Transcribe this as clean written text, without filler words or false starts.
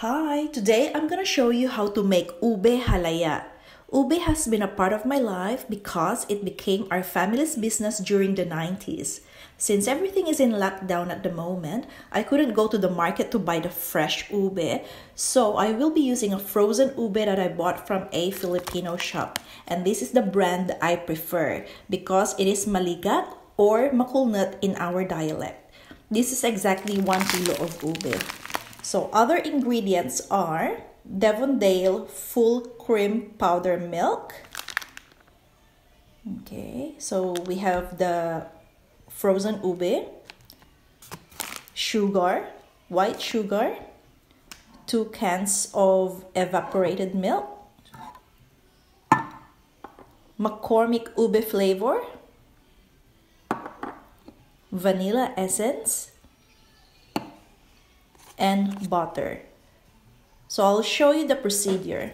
Hi, today I'm gonna show you how to make ube halaya. Ube has been a part of my life because it became our family's business during the 90s. Since everything is in lockdown at the moment, I couldn't go to the market to buy the fresh ube, so I will be using a frozen ube that I bought from a Filipino shop. And this is the brand I prefer because it is maligat or makulnut in our dialect. This is exactly 1 kilo of ube. So other ingredients are Devondale full cream powder milk. Okay, so we have the frozen ube, sugar, white sugar, 2 cans of evaporated milk, McCormick Ube Flavour, vanilla essence, and butter. So I'll show you the procedure.